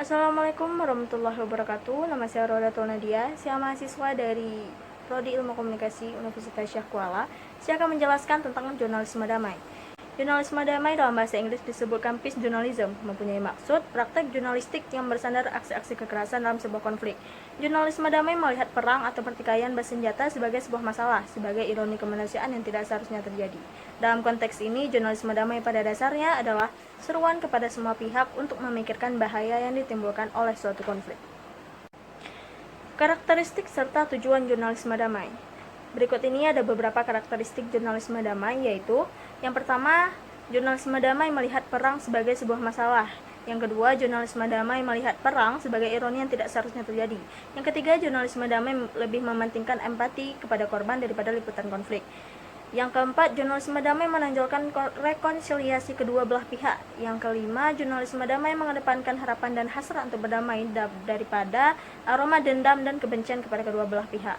Assalamualaikum warahmatullahi wabarakatuh. Nama saya Rodatul Nadia. Saya mahasiswa dari Prodi Ilmu Komunikasi Universitas Syekh Kuala. Saya akan menjelaskan tentang jurnalisme damai. Jurnalisme damai dalam bahasa Inggris disebutkan peace journalism, mempunyai maksud praktek jurnalistik yang bersandar aksi-aksi kekerasan dalam sebuah konflik. Jurnalisme damai melihat perang atau pertikaian bersenjata sebagai sebuah masalah, sebagai ironi kemanusiaan yang tidak seharusnya terjadi. Dalam konteks ini, jurnalisme damai pada dasarnya adalah seruan kepada semua pihak untuk memikirkan bahaya yang ditimbulkan oleh suatu konflik. Karakteristik serta tujuan jurnalisme damai. Berikut ini ada beberapa karakteristik jurnalisme damai, yaitu yang pertama, jurnalisme damai melihat perang sebagai sebuah masalah. Yang kedua, jurnalisme damai melihat perang sebagai ironi yang tidak seharusnya terjadi. Yang ketiga, jurnalisme damai lebih mementingkan empati kepada korban daripada liputan konflik. Yang keempat, jurnalisme damai menonjolkan rekonsiliasi kedua belah pihak. Yang kelima, jurnalisme damai mengedepankan harapan dan hasrat untuk berdamai daripada aroma dendam dan kebencian kepada kedua belah pihak.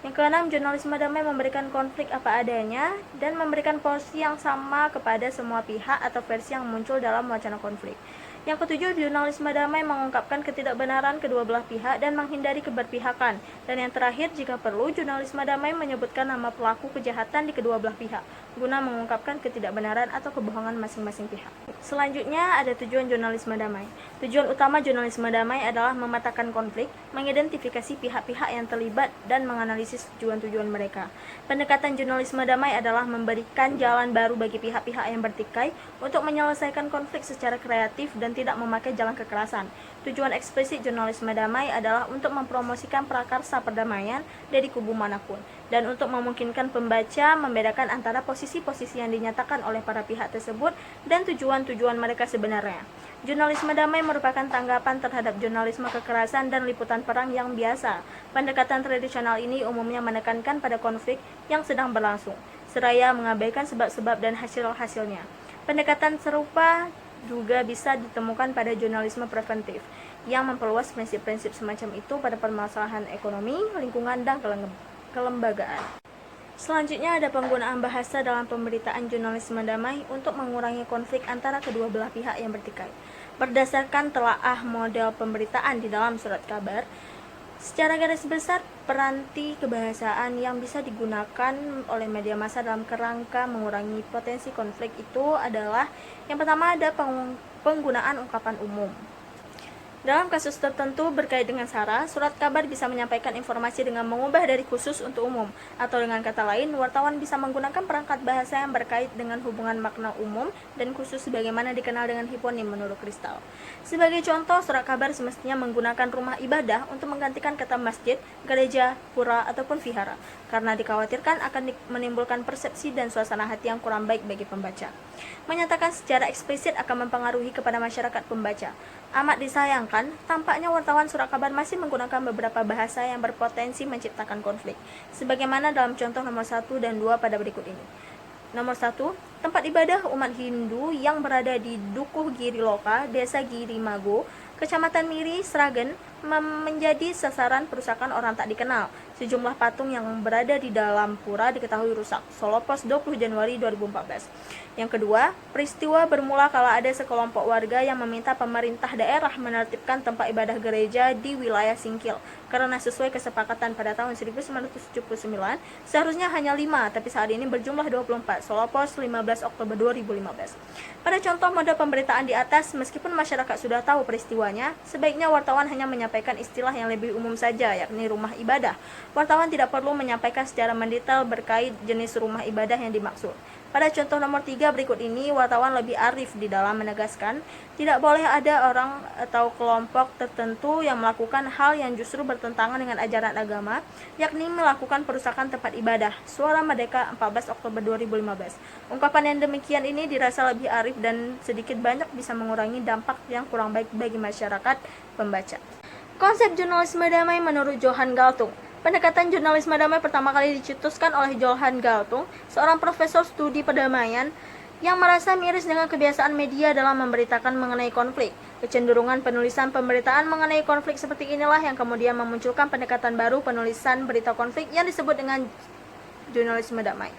Yang keenam, jurnalisme damai memberikan konflik apa adanya dan memberikan porsi yang sama kepada semua pihak atau versi yang muncul dalam wacana konflik. Yang ketujuh, jurnalisme damai mengungkapkan ketidakbenaran kedua belah pihak dan menghindari keberpihakan. Dan yang terakhir, jika perlu, jurnalisme damai menyebutkan nama pelaku kejahatan di kedua belah pihak, guna mengungkapkan ketidakbenaran atau kebohongan masing-masing pihak. Selanjutnya, ada tujuan jurnalisme damai. Tujuan utama jurnalisme damai adalah memetakan konflik, mengidentifikasi pihak-pihak yang terlibat, dan menganalisis tujuan-tujuan mereka. Pendekatan jurnalisme damai adalah memberikan jalan baru bagi pihak-pihak yang bertikai untuk menyelesaikan konflik secara kreatif dan tidak memakai jalan kekerasan. Tujuan eksplisit jurnalisme damai adalah untuk mempromosikan prakarsa perdamaian dari kubu manapun, dan untuk memungkinkan pembaca membedakan antara posisi-posisi yang dinyatakan oleh para pihak tersebut dan tujuan-tujuan mereka sebenarnya. Jurnalisme damai merupakan tanggapan terhadap jurnalisme kekerasan dan liputan perang yang biasa. Pendekatan tradisional ini umumnya menekankan pada konflik yang sedang berlangsung, seraya mengabaikan sebab-sebab dan hasil-hasilnya. Pendekatan serupa juga bisa ditemukan pada jurnalisme preventif, yang memperluas prinsip-prinsip semacam itu pada permasalahan ekonomi, lingkungan, dan kelembagaan. Selanjutnya ada penggunaan bahasa dalam pemberitaan jurnalisme damai untuk mengurangi konflik antara kedua belah pihak yang bertikai. Berdasarkan telaah model pemberitaan di dalam surat kabar, secara garis besar, peranti kebahasaan yang bisa digunakan oleh media massa dalam kerangka mengurangi potensi konflik itu adalah, yang pertama ada penggunaan ungkapan umum. Dalam kasus tertentu berkait dengan SARA, surat kabar bisa menyampaikan informasi dengan mengubah dari khusus untuk umum, atau dengan kata lain, wartawan bisa menggunakan perangkat bahasa yang berkait dengan hubungan makna umum dan khusus sebagaimana dikenal dengan hiponim menurut Kristal. Sebagai contoh, surat kabar semestinya menggunakan rumah ibadah untuk menggantikan kata masjid, gereja, pura, ataupun vihara, karena dikhawatirkan akan menimbulkan persepsi dan suasana hati yang kurang baik bagi pembaca. Menyatakan secara eksplisit akan mempengaruhi kepada masyarakat pembaca. Amat disayangkan, tampaknya wartawan surat kabar masih menggunakan beberapa bahasa yang berpotensi menciptakan konflik, sebagaimana dalam contoh nomor 1 dan 2 pada berikut ini. Nomor 1, tempat ibadah umat Hindu yang berada di Dukuh Giri Loka, Desa Giri Mago, Kecamatan Miri, Sragen, menjadi sasaran perusakan orang tak dikenal. Sejumlah patung yang berada di dalam pura diketahui rusak. Solo Pos 20 Januari 2014. Yang kedua, peristiwa bermula kala ada sekelompok warga yang meminta pemerintah daerah menertibkan tempat ibadah gereja di wilayah Singkil, karena sesuai kesepakatan pada tahun 1979, seharusnya hanya 5, tapi saat ini berjumlah 24. Solo Pos 15 Oktober 2015. Pada contoh model pemberitaan di atas, meskipun masyarakat sudah tahu peristiwanya, sebaiknya wartawan hanya menyampaikan istilah yang lebih umum saja, yakni rumah ibadah. Wartawan tidak perlu menyampaikan secara mendetail berkait jenis rumah ibadah yang dimaksud. Pada contoh nomor 3 berikut ini, wartawan lebih arif di dalam menegaskan, tidak boleh ada orang atau kelompok tertentu yang melakukan hal yang justru bertentangan dengan ajaran agama, yakni melakukan perusakan tempat ibadah. Suara Merdeka 14 Oktober 2015. Ungkapan yang demikian ini dirasa lebih arif dan sedikit banyak bisa mengurangi dampak yang kurang baik bagi masyarakat pembaca. Konsep jurnalisme damai menurut Johan Galtung. Pendekatan jurnalisme damai pertama kali dicetuskan oleh Johan Galtung, seorang profesor studi perdamaian yang merasa miris dengan kebiasaan media dalam memberitakan mengenai konflik. Kecenderungan penulisan pemberitaan mengenai konflik seperti inilah yang kemudian memunculkan pendekatan baru penulisan berita konflik yang disebut dengan jurnalisme damai.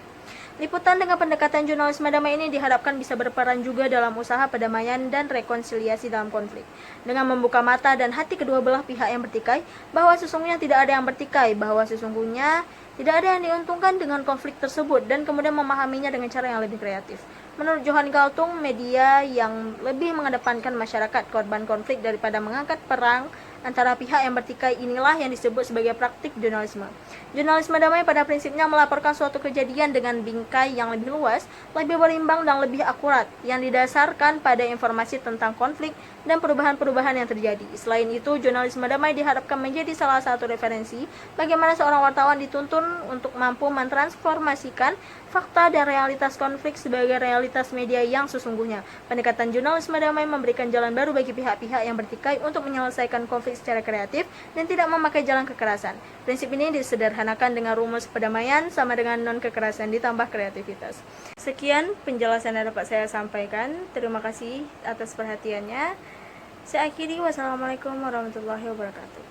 Liputan dengan pendekatan jurnalisme damai ini diharapkan bisa berperan juga dalam usaha perdamaian dan rekonsiliasi dalam konflik, dengan membuka mata dan hati kedua belah pihak yang bertikai bahwa sesungguhnya tidak ada yang bertikai, bahwa sesungguhnya tidak ada yang diuntungkan dengan konflik tersebut, dan kemudian memahaminya dengan cara yang lebih kreatif. Menurut Johan Galtung, media yang lebih mengedepankan masyarakat korban konflik daripada mengangkat perang antara pihak yang bertikai inilah yang disebut sebagai praktik jurnalisme. Jurnalisme damai pada prinsipnya melaporkan suatu kejadian dengan bingkai yang lebih luas, lebih berimbang dan lebih akurat, yang didasarkan pada informasi tentang konflik dan perubahan-perubahan yang terjadi. Selain itu, jurnalisme damai diharapkan menjadi salah satu referensi bagaimana seorang wartawan dituntun untuk mampu mentransformasikan fakta dan realitas konflik sebagai realitas media yang sesungguhnya. Pendekatan jurnalisme damai memberikan jalan baru bagi pihak-pihak yang bertikai untuk menyelesaikan konflik secara kreatif dan tidak memakai jalan kekerasan. Prinsip ini disederhanakan dengan rumus perdamaian sama dengan non-kekerasan ditambah kreativitas. Sekian penjelasan yang dapat saya sampaikan. Terima kasih atas perhatiannya. Saya akhiri. Wassalamualaikum warahmatullahi wabarakatuh.